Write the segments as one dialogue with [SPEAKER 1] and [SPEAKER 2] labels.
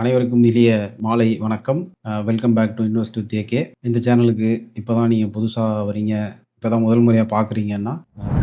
[SPEAKER 1] அனைவருக்கும் இனிய மாலை வணக்கம். Welcome back to invest with AK. இந்த சேனலுக்கு இப்போ தான் நீங்க புதுசா வரீங்க, இப்போ தான் முதல் முறையா பார்க்குறீங்கன்னா,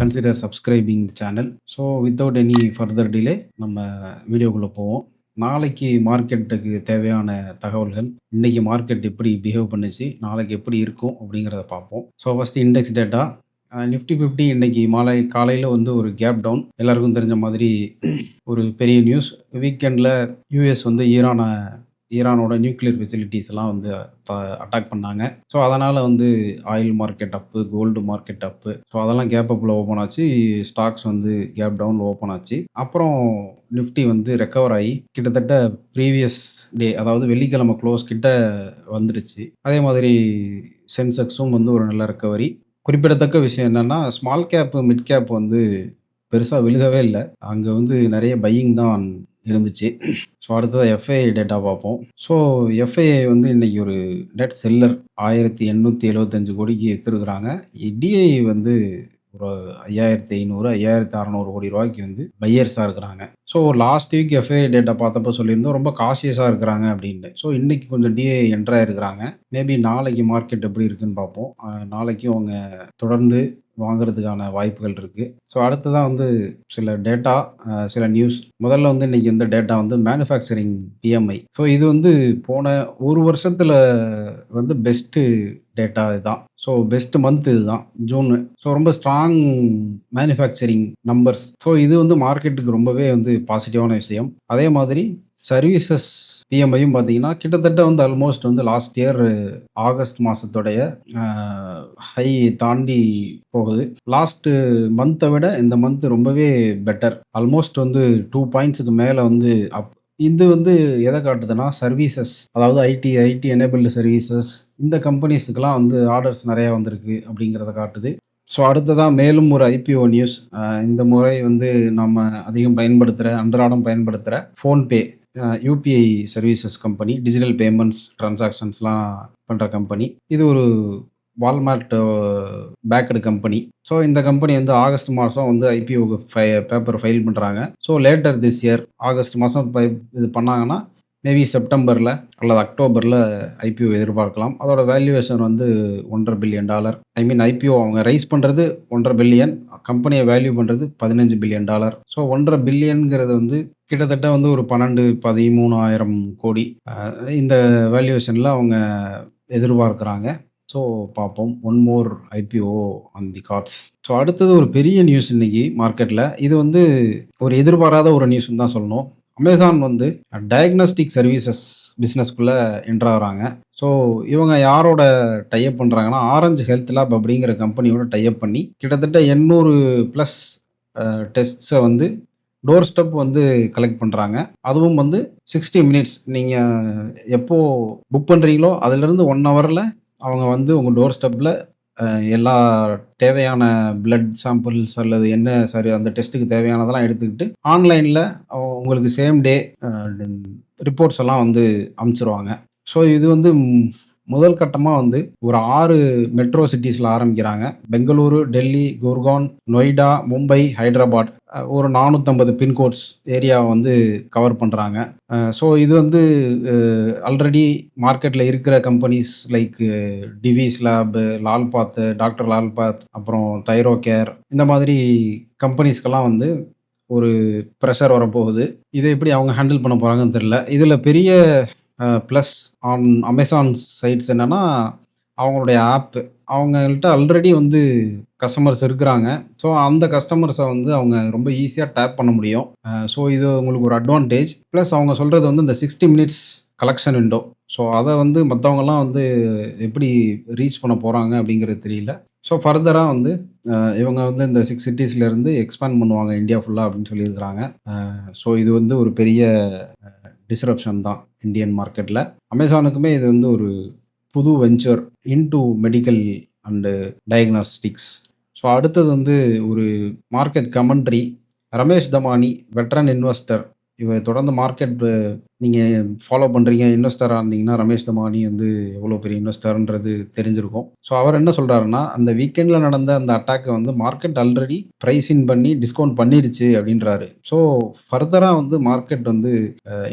[SPEAKER 1] கன்சிடர் சப்ஸ்கிரைபிங் தி channel. So without any further delay நம்ம வீடியோக்குள்ள போவோம். நாளைக்கு மார்க்கெட்டுக்கு தேவையான தகவல்கள், இன்னைக்கு மார்க்கெட் எப்படி பிஹேவ் பண்ணுச்சு, நாளைக்கு எப்படி இருக்கும் அப்படிங்கிறத பார்ப்போம். So first index data. Nifty 50 இன்னைக்கு காலையில வந்து ஒரு கேப் டவுன். எல்லாருக்கும் தெரிஞ்ச மாதிரி ஒரு பெரிய நியூஸ். வீக்கெண்ட்ல யுஎஸ் வந்து ஈரானோட நியூக்ளியர் ஃபெசிலிட்டீஸ்லாம் வந்து அட்டாக் பண்ணாங்க. ஸோ அதனால வந்து ஆயில் மார்க்கெட் அப்பு, கோல்டு மார்க்கெட் அப்பு. ஸோ அதெல்லாம் கேப் அப்ல ஓப்பன் ஆச்சு. ஸ்டாக்ஸ் வந்து கேப் டவுன்ல ஓப்பன் ஆச்சு. அப்புறம் நிஃப்டி வந்து ரெக்கவர் ஆயி கிட்டத்தட்ட ப்ரீவியஸ் டே, அதாவது வெள்ளிக்கிழமை க்ளோஸ் கிட்ட வந்துருச்சு. அதே மாதிரி சென்செக்ஸும் வந்து ஒரு நல்ல ரெக்கவரி. குறிப்பிடத்தக்க விஷயம் என்னன்னா, ஸ்மால் கேப், மிட் கேப் வந்து பெருசா விழுகவே இல்ல. அங்க வந்து நெறைய பையிங் தான் இருந்துச்சு. ஸோ அடுத்ததா எஃப்ஐஐ டேட்டா பார்ப்போம். ஸோ எஃப்ஐஐ வந்து இன்னைக்கு ஒரு நெட் செல்லர் 1875 கோடிக்கு வித்திருக்காங்க. டிஐ வந்து ஒரு 5500, 5600 கோடி ரூபாய்க்கு வந்து பையர்ஸா இருக்கிறாங்க. So last week FII data பார்த்தப்போ சொல்லியிருந்தோம், ரொம்ப காஷியஸா இருக்கிறாங்க அப்படின்னு. ஸோ இன்னைக்கு கொஞ்சம் டிஐ என்டர் ஆயிருக்கிறாங்க. மேபி நாளைக்கு மார்க்கெட் எப்படி இருக்குன்னு பார்ப்போம். நாளைக்கும் அவங்க தொடர்ந்து வாங்குறதுக்கான வாய்ப்புகள் இருக்கு. ஸோ அடுத்ததா வந்து சில டேட்டா, சில நியூஸ். முதல்ல வந்து இன்னைக்கு இந்த டேட்டா வந்து மேனுஃபேக்சரிங் பிஎம்ஐ. ஸோ இது வந்து போன 1 வருஷத்துல வந்து பெஸ்ட்டு டேட்டா இதுதான். ஸோ பெஸ்ட் மந்த் இதுதான் ஜூன். ஸோ ரொம்ப ஸ்ட்ராங் மேனுஃபேக்சரிங் நம்பர்ஸ். ஸோ இது வந்து மார்க்கெட்டுக்கு ரொம்பவே வந்து பாசிட்டிவான விஷயம். அதே மாதிரி சர்வீசஸ் பிஎம்ஐயும் பார்த்தீங்கன்னா, கிட்டத்தட்ட வந்து ஆல்மோஸ்ட் வந்து லாஸ்ட் இயர் ஆகஸ்ட் மாசத்தோடைய ஹை தாண்டி போகுது. லாஸ்ட் மந்த்த விட இந்த மந்த் ரொம்பவே பெட்டர். ஆல்மோஸ்ட் வந்து 2 பாயிண்ட்ஸ்க்கு மேல வந்து இது வந்து எத காட்டுதுன்னா, சர்வீசஸ், அதாவது ஐடி எனேபிள்டு சர்வீசஸ், இந்த கம்பெனிஸுக்கெல்லாம் வந்து ஆர்டர்ஸ் நெறைய வந்திருக்கு அப்படிங்கிறத காட்டுது. ஸோ அடுத்ததா மேலும் ஒரு ஐபிஓ நியூஸ். இந்த முறை வந்து நம்ம அதிகம் அன்றாடம் பயன்படுத்துற PhonePe, UPI services company, digital payments டிரான்சாக்ஷன்ஸ்லாம் பண்ற கம்பெனி. இது ஒரு வால்மார்ட் பேக்டு கம்பெனி. ஸோ இந்த கம்பெனி வந்து ஆகஸ்ட் மாசம் வந்து ஐபிஓக்கு பேப்பர் ஃபைல் பண்றாங்க. So later this year August மாசம் இது பண்ணாங்கன்னா, மேபி செப்டம்பர்ல அல்லது அக்டோபர்ல ஐபிஓ எதிர்பார்க்கலாம். அதோட வேல்யூவேஷன் வந்து $1.5 பில்லியன். ஐ மீன் ஐபிஓ அவங்க ரைஸ் பண்றது $1.5 பில்லியன். கம்பெனிய வேல்யூ பண்றது $15 பில்லியன். ஸோ $1.5 பில்லியன்ங்கிறது வந்து கிட்டத்தட்ட வந்து ஒரு 12, 13,000 கோடி. இந்த வேல்யூவேஷன்ல அவங்க எதிர்பார்க்குறாங்க. ஸோ பார்ப்போம். One more IPO on the cards. So அடுத்தது ஒரு பெரிய நியூஸ் இன்னைக்கு மார்க்கெட்ல. இது வந்து ஒரு எதிர்பாராத ஒரு நியூஸ்ன்னு தான் சொல்லணும். அமேசான் வந்து டயக்னாஸ்டிக் சர்வீசஸ் பிசினஸ்க்குள்ள என்டர் ஆகுறாங்க. ஸோ இவங்க யாரோட டை அப் பண்றாங்கன்னா, ஆரஞ்ச் ஹெல்த் லேப் அப்படிங்கிற கம்பெனியோட டை அப் பண்ணி கிட்டத்தட்ட 800 பிளஸ் டெஸ்ட்ஸ வந்து டோர் ஸ்டெப் வந்து கலெக்ட் பண்றாங்க. அதுவும் வந்து 60 மினிட்ஸ். நீங்க எப்போ புக் பண்றீங்களோ அதிலிருந்து 1 ஹவர்ல அவங்க வந்து உங்க டோர் ஸ்டெப்ல எல்லா தேவையான பிளட் சாம்பிள்ஸ் அல்லது என்ன சரி அந்த டெஸ்ட்டுக்கு தேவையானதெல்லாம் எடுத்துக்கிட்டு ஆன்லைன்ல உங்களுக்கு சேம் டே ரிப்போர்ட்ஸ் எல்லாம் வந்து அனுப்பிச்சிருவாங்க. ஸோ இது வந்து முதல் கட்டமா வந்து ஒரு 6 மெட்ரோ சிட்டீஸ்ல ஆரம்பிக்கிறாங்க. பெங்களூரு, டெல்லி, குர்கான், நொய்டா, மும்பை, ஹைதராபாத். ஒரு 450 பின்கோட்ஸ் ஏரியாவ வந்து கவர் பண்றாங்க. ஸோ இது வந்து ஆல்ரெடி மார்க்கெட்ல இருக்கிற companies like TVS lab, Lal Path, doctor Lal Path, அப்புறம் தைரோகேர், இந்த மாதிரி கம்பெனிஸ்க்கெல்லாம் வந்து ஒரு பிரஷர் வரப்போகுது. இத எப்படி அவங்க ஹேண்டில் பண்ண போறாங்கன்னு தெரியல. இதுல பெரிய பிளஸ் ஆன் அமேசான் சைட்ஸ் என்னன்னா, அவங்களுடைய ஆப். அவங்கள்ட்ட ஆல்ரெடி வந்து கஸ்டமர்ஸ் இருக்கிறாங்க. ஸோ அந்த கஸ்டமர்ஸ வந்து அவங்க ரொம்ப ஈஸியா டேப் பண்ண முடியும். ஸோ இது உங்களுக்கு ஒரு அட்வான்டேஜ். பிளஸ் அவங்க சொல்றது வந்து இந்த 60 மினிட்ஸ் கலெக்ஷன் விண்டோ. ஸோ அத வந்து மத்தவங்கலாம் வந்து எப்படி ரீச் பண்ண போறாங்க அப்படிங்கிறது தெரியல. ஸோ ஃபர்தரா வந்து இவங்க வந்து இந்த 6 சிட்டீஸ்ல இருந்து எக்ஸ்பேண்ட் பண்ணுவாங்க இந்தியா ஃபுல்லா அப்படின்னு சொல்லியிருக்கிறாங்க. ஸோ இது வந்து ஒரு பெரிய டிஸ்ரப்ஷன் தான் இந்தியன் மார்க்கெட்ல. அமேசானுக்குமே இது வந்து ஒரு புது venture into medical and diagnostics. So அடுத்தது வந்து ஒரு market commentary. Ramesh Damani, veteran investor, இவர் தொடர்ந்து மார்க்கெட் நீங்க ஃபாலோ பண்றீங்க, இன்வெஸ்டரா இருந்தீங்கன்னா, ரமேஷ் தமானி வந்து எவ்வளோ பெரிய இன்வெஸ்டர்ன்றது தெரிஞ்சிருக்கும். ஸோ அவர் என்ன சொல்றாருன்னா, அந்த வீக்கெண்ட்ல நடந்த அந்த அட்டாக்க வந்து மார்க்கெட் ஆல்ரெடி பிரைஸ் இன் பண்ணி டிஸ்கவுண்ட் பண்ணிடுச்சு அப்படின்றாரு. ஸோ ஃபர்தரா வந்து மார்க்கெட் வந்து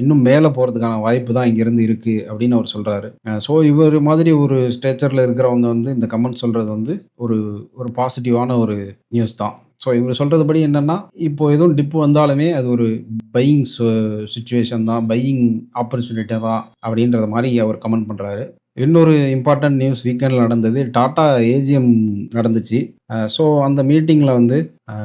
[SPEAKER 1] இன்னும் மேல போறதுக்கான வாய்ப்பு தான் இங்கிருந்து இருக்கு அப்படின்னு அவர் சொல்றாரு. ஸோ இவரு மாதிரி ஒரு ஸ்டேச்சர்ல இருக்கிறவங்க வந்து இந்த கமெண்ட் சொல்றது வந்து ஒரு ஒரு பாசிட்டிவான ஒரு நியூஸ் தான். ஸோ இவரு சொல்றதுபடி என்னன்னா, இப்போ எதுவும் டிப் வந்தாலுமே அது ஒரு பையிங் சிச்சுவேஷன் தான். பையிங் ஆப்பர்ச்சுனிட்டி தான் அப்படின்றத மாரி அவர் கமெண்ட் பண்றாரு. இன்னொரு இம்பார்ட்டன்ட் நியூஸ் வீக்கெண்ட்ல நடந்தது. டாடா ஏஜிஎம் நடந்துச்சு. ஸோ அந்த மீட்டிங்ல வந்து அ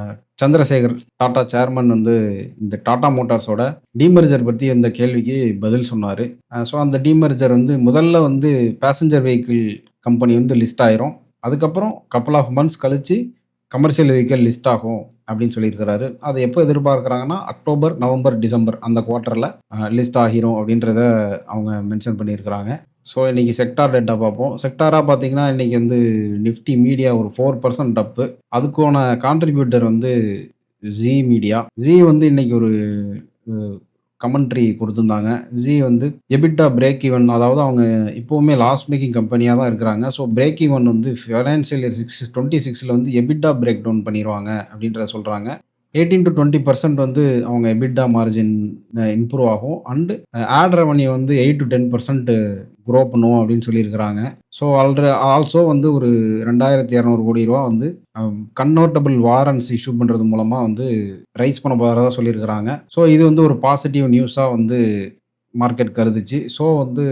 [SPEAKER 1] சந்திரசேகர் டாடா சேர்மன் வந்து இந்த டாடா மோட்டார்ஸோட டீமெர்ஜர் பத்தி அந்த கேள்விக்கு பதில் சொன்னாரு. ஸோ அந்த டீமெர்ஜர் வந்து முதல்ல வந்து பேசஞ்சர் வெஹிக்கிள் கம்பெனி வந்து லிஸ்ட் ஆயிரும். அதுக்கப்புறம் கப்புள் ஆஃப் மந்த்ஸ் கழிச்சு கமர்ஷியல் வெஹிக்கிள் லிஸ்ட் ஆகும் அப்படின்னு சொல்லியிருக்கிறாரு. அத எப்போ எதிர்பார்க்குறாங்கன்னா, அக்டோபர், நவம்பர், டிசம்பர் அந்த குவார்ட்டர்ல லிஸ்ட் ஆகிரும் அப்படின்றத அவங்க மென்ஷன் பண்ணியிருக்கிறாங்க. ஸோ இன்னைக்கு செக்டார் டேட்டா பார்ப்போம். செக்டாரா பார்த்தீங்கன்னா, இன்னைக்கு வந்து நிஃப்டி மீடியா ஒரு 4% அப்பு. அதுக்கான கான்ட்ரிபியூட்டர் வந்து ஜீ மீடியா. ஜீ வந்து இன்னைக்கு ஒரு அ கமெண்ட்ரி குடுத்திருந்தாங்க. ஜீ வந்து எபிட்டா பிரேக் ஈவன் அதாவது அவங்க இப்பவுமே லாஸ் மேக்கிங் கம்பெனியா தான் இருக்கிறாங்க. ஸோ பிரேக் ஈவன் வந்து ஃபினான்சியல் இயர் 26ல வந்து எபிட்டா பிரேக் டவுன் பண்ணிருவாங்க அப்படின்றத சொல்றாங்க. 18-20% வந்து அவங்க எபிட்டா மார்ஜின் இம்ப்ரூவ் ஆகும். அண்ட் ஆட் ரெவென்யூ வந்து 8-10% குரோ பண்ணுவோம் அப்படின்னு சொல்லியிருக்கிறாங்க. ஸோ ஆல்சோ வந்து ஒரு ரூ. 2,200 கோடி வந்து கன்வெர்ட்டபிள் வாரண்ட்ஸ் இஷ்யூ பண்றது மூலமா வந்து ரைஸ் பண்ண போறதா சொல்லியிருக்கிறாங்க. ஸோ இது வந்து ஒரு பாசிட்டிவ் நியூஸா வந்து மார்க்கெட் கருதுச்சு. ஸோ வந்து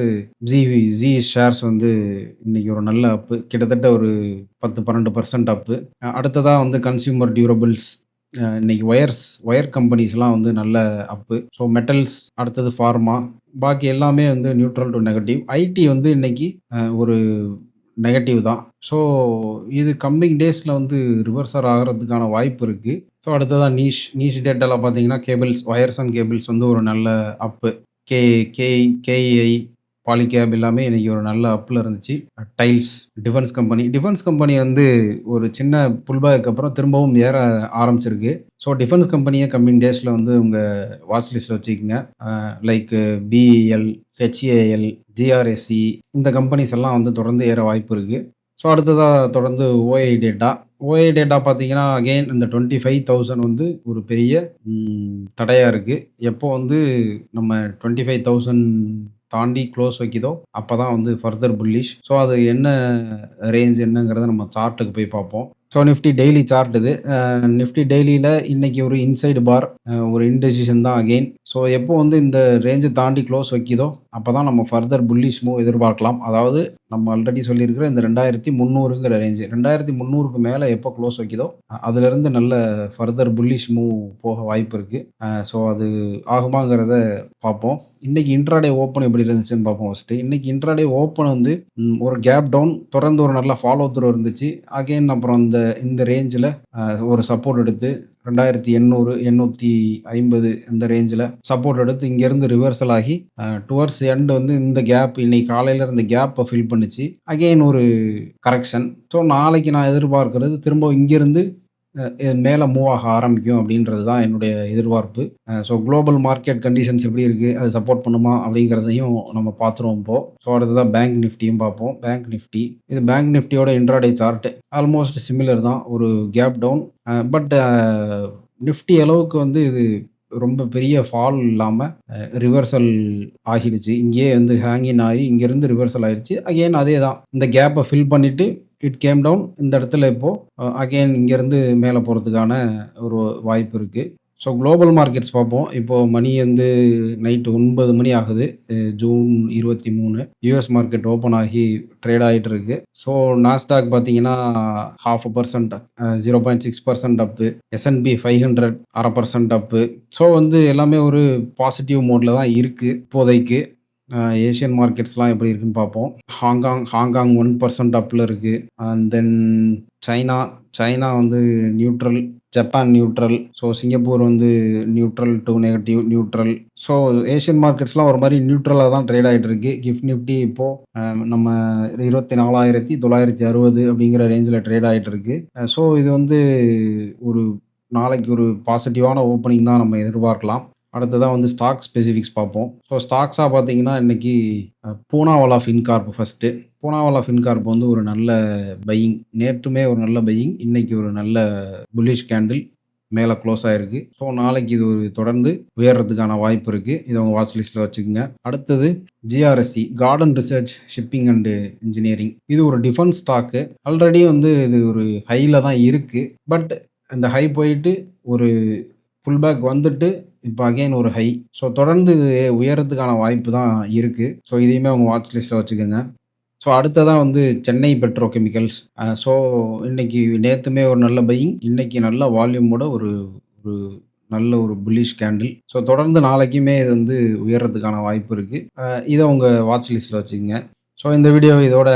[SPEAKER 1] ஜீ ஜீ ஷேர்ஸ் வந்து இன்னைக்கு ஒரு நல்ல அப்பு. கிட்டத்தட்ட ஒரு 10, 12% அப்பு. அடுத்ததா வந்து கன்சியூமர் டியூரபிள்ஸ் இன்னைக்கு ஒயர் கம்பெனிஸ்லாம் வந்து நல்ல அப்பு. ஸோ மெட்டல்ஸ், அடுத்தது ஃபார்மா, பாக்கி எல்லாமே வந்து நியூட்ரல் டூ நெகட்டிவ். ஐடி வந்து இன்னைக்கு ஒரு நெகட்டிவ் தான். ஸோ இது கம்மிங் டேஸ்ல வந்து ரிவர்சல் ஆகுறதுக்கான வாய்ப்பு இருக்கு. ஸோ அடுத்ததா நீஷ் டேட்டால பார்த்தீங்கன்னா, கேபிள்ஸ், வயர்ஸ் அண்ட் கேபிள்ஸ் வந்து ஒரு நல்ல அப்பு. கே கேஇஐ, பாலிகேப் எல்லாமே இன்னைக்கு ஒரு நல்ல அப்ல இருந்துச்சு. டைல்ஸ், டிஃபென்ஸ் கம்பெனி வந்து ஒரு சின்ன புல்பேக்கு அப்புறம் திரும்பவும் ஏற ஆரம்பிச்சிருக்கு. ஸோ டிஃபென்ஸ் கம்பெனிய கம்மிங் டேஸ்ல வந்து உங்க வாட்ச் லிஸ்ட்ல வச்சுக்கங்க. லைக் பிஇஎல், ஹெச்ஏஎல், ஜிஆர்எஸ்சி இந்த கம்பெனிஸ் எல்லாம் வந்து தொடர்ந்து ஏற வாய்ப்பு இருக்கு. ஸோ அடுத்ததா தொடர்ந்து ஓஐ டேட்டா பார்த்தீங்கன்னா, அகைன் இந்த 25,000 வந்து ஒரு பெரிய தடையா இருக்கு. எப்போ வந்து நம்ம 25,000 தாண்டி க்ளோஸ் வைக்குதோ, அப்பதான் வந்து ஃபர்தர் புல்லிஷ். ஸோ அது என்ன ரேஞ்ச் என்னங்கிறத நம்ம சார்ட்டுக்கு போய் பார்ப்போம். ஸோ நிஃப்டி டெய்லி சார்ட் இது. நிஃப்டி டெய்லியில இன்னைக்கு ஒரு இன்சைடு பார், ஒரு இன்டெசிஷன் தான் அகைன். ஸோ எப்போ வந்து இந்த ரேஞ்ச தாண்டி க்ளோஸ் வைக்குதோ, அப்பதான் நம்ம ஃபர்தர் புல்லிஷ் மூவ் எதிர்பார்க்கலாம். அதாவது நம்ம ஆல்ரெடி சொல்லியிருக்கிற இந்த 2300ங்கிற ரேஞ்ச். 2300க்கு மேல எப்போ க்ளோஸ் வைக்குதோ, அதிலிருந்து நல்ல ஃபர்தர் புல்லிஷ் மூவ் போக வாய்ப்பு இருக்கு. ஸோ அது ஆகுமாங்கிறத பார்ப்போம். இன்னைக்கு இன்ட்ராடே ஓப்பன் எப்படி இருந்துச்சுன்னு பார்ப்போம் ஃபர்ஸ்ட்டு. இன்னைக்கு இன்ட்ராடே ஓப்பன் வந்து ஒரு கேப் டவுன் தொடர்ந்து ஒரு நல்ல ஃபாலோ த்ரூ இருந்துச்சு. அகைன் அப்புறம் இந்த ரேஞ்சில ஒரு சப்போர்ட் எடுத்து 2800, 850 இந்த ரேஞ்சில சப்போர்ட் எடுத்து இங்கேருந்து ரிவர்சல் ஆகி டுவர்ட்ஸ் எண்ட் வந்து இந்த கேப் இன்னைக்கு காலையில இருந்த கேப்பை ஃபில் பண்ணுச்சு. அகைன் ஒரு கரெக்ஷன். ஸோ நாளைக்கு நான் எதிர்பார்க்கிறது திரும்ப இங்கிருந்து மேல மூவ் ஆக ஆரம்பிக்கும் அப்படின்றது தான் என்னுடைய எதிர்பார்ப்பு. ஸோ குளோபல் மார்க்கெட் கண்டிஷன்ஸ் எப்படி இருக்கு? அது சப்போர்ட் பண்ணுமா? அப்படிங்கிறதையும் நம்ம பார்த்துருவோம் இப்போ. ஸோ அடுத்ததா பேங்க் நிஃப்டியும் பார்ப்போம். பேங்க் நிஃப்டியோட இன்ட்ராடே சார்ட் ஆல்மோஸ்ட் சிமிலர் தான். ஒரு கேப் டவுன். பட் நிஃப்டி அளவுக்கு வந்து இது ரொம்ப பெரிய ஃபால் இல்லாம ரிவர்சல் ஆகிடுச்சு. இங்கேயே வந்து ஹேங்கின் ஆகி இங்கேருந்து ரிவர்சல் ஆயிடுச்சு. அகைன் அதே தான். இந்த கேப்பை ஃபில் பண்ணிட்டு இட் கேம் டவுன். இந்த இடத்துல இப்போ அகைன் இங்கேருந்து மேலே போகிறதுக்கான ஒரு வாய்ப்பு இருக்கு. ஸோ குளோபல் மார்க்கெட்ஸ் பார்ப்போம். இப்போ மணி வந்து நைட்டு 9 மணி ஆகுது. ஜூன் 23. யுஎஸ் மார்க்கெட் ஓப்பன் ஆகி ட்ரேட் ஆகிட்டு இருக்கு. ஸோ நாஸ்டாக் பார்த்தீங்கன்னா 0.5%, 0.6% அப்பு. எஸ்என்பி 500 0.5% அப்பு. ஸோ வந்து எல்லாமே ஒரு பாசிட்டிவ் மோட்ல தான் இருக்கு இப்போதைக்கு. ஏஷியன் மார்க்கெட்ஸ்லாம் எப்படி இருக்குன்னு பார்ப்போம். ஹாங்காங் 1% அப்ல இருக்கு. அண்ட் தென் சைனா வந்து neutral. Japan neutral. So Singapore வந்து neutral to negative neutral. So Asian மார்க்கெட்ஸ்லாம் ஒரு மாதிரி நியூட்ரலா தான் ட்ரேட் ஆகிட்டு இருக்கு. கிஃப்ட் நிஃப்டி இப்போ நம்ம 24,960 அப்படிங்கிற ரேஞ்சில் ட்ரேட் ஆகிட்டு இருக்கு. ஸோ இது வந்து ஒரு நாளைக்கு ஒரு பாசிட்டிவான ஓப்பனிங் தான் நம்ம எதிர்பார்க்கலாம். அடுத்ததா வந்து ஸ்டாக் ஸ்பெசிஃபிக்ஸ் பார்ப்போம். ஸோ ஸ்டாக்ஸா பார்த்தீங்கன்னா, இன்னைக்கு Poonawalla Fincorp first. Poonawalla Fincorp வந்து ஒரு நல்ல பையிங். நேற்றுமே ஒரு நல்ல பையிங். இன்னைக்கு ஒரு நல்ல புல்லிஷ் கேண்டில் மேல குளோஸ் ஆயிருக்கு. ஸோ நாளைக்கு இது ஒரு தொடர்ந்து உயர்றதுக்கான வாய்ப்பு இருக்கு. இத உங்க வாட்ச் லிஸ்ட்ல வச்சுக்கங்க. அடுத்தது GRSE garden research shipping and engineering. இது ஒரு டிஃபென்ஸ் ஸ்டாக்கு. ஆல்ரெடி வந்து இது ஒரு ஹைல தான் இருக்கு. பட் இந்த ஹை போயிட்டு ஒரு புல் பேக் வந்துட்டு இப்ப அகைன் ஒரு ஹை. ஸோ தொடர்ந்து இது உயர்றதுக்கான வாய்ப்பு தான் இருக்கு. ஸோ இதையுமே உங்க வாட்ச் லிஸ்ட்ல வச்சுக்கங்க. ஸோ அடுத்ததா வந்து சென்னை பெட்ரோ கெமிக்கல்ஸ். ஸோ இன்னைக்கு நேத்துமே ஒரு நல்ல பையிங். இன்னைக்கு நல்ல வால்யூமோட ஒரு ஒரு நல்ல ஒரு புல்லிஷ் கேண்டில். ஸோ தொடர்ந்து நாளைக்குமே இது வந்து உயர்றதுக்கான வாய்ப்பு இருக்கு. இத உங்க வாட்ச் லிஸ்ட்ல வச்சுக்கங்க. ஸோ இந்த வீடியோவ இதோட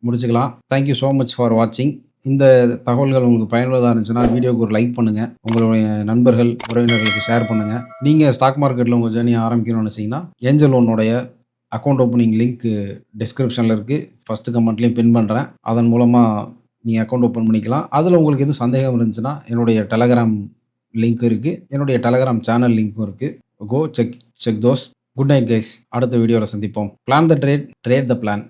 [SPEAKER 1] முடிச்சுக்கலாம். Thank you so much for வாட்சிங். இந்த தகவல்கள் உங்களுக்கு பயனுள்ளதா இருந்துச்சுன்னா, வீடியோவுக்கு ஒரு லைக் பண்ணுங்க. உங்களுடைய நண்பர்கள், உறவினர்களுக்கு ஷேர் பண்ணுங்க. நீங்க ஸ்டாக் மார்க்கெட்ல உங்க ஜர்னிய ஆரம்பிக்கணும்னு நினைச்சீங்கன்னா, ஏஞ்சல் ஒன்னுடைய அக்கவுண்ட் ஓப்பனிங் லிங்க் டிஸ்கிரிப்ஷன்ல இருக்கு. ஃபர்ஸ்ட் கமெண்ட்லயும் பின் பண்றேன். அதன் மூலமா நீங்க அக்கவுண்ட் ஓப்பன் பண்ணிக்கலாம். அதுல உங்களுக்கு எதுவும் சந்தேகம் இருந்துச்சுன்னா, என்னுடைய டெலகிராம் லிங்க் இருக்கு. என்னுடைய டெலகிராம் சேனல் லிங்க்கும் இருக்கு. Go check those. Good night guys. அடுத்த வீடியோல சந்திப்போம். Plan the trade, trade the plan.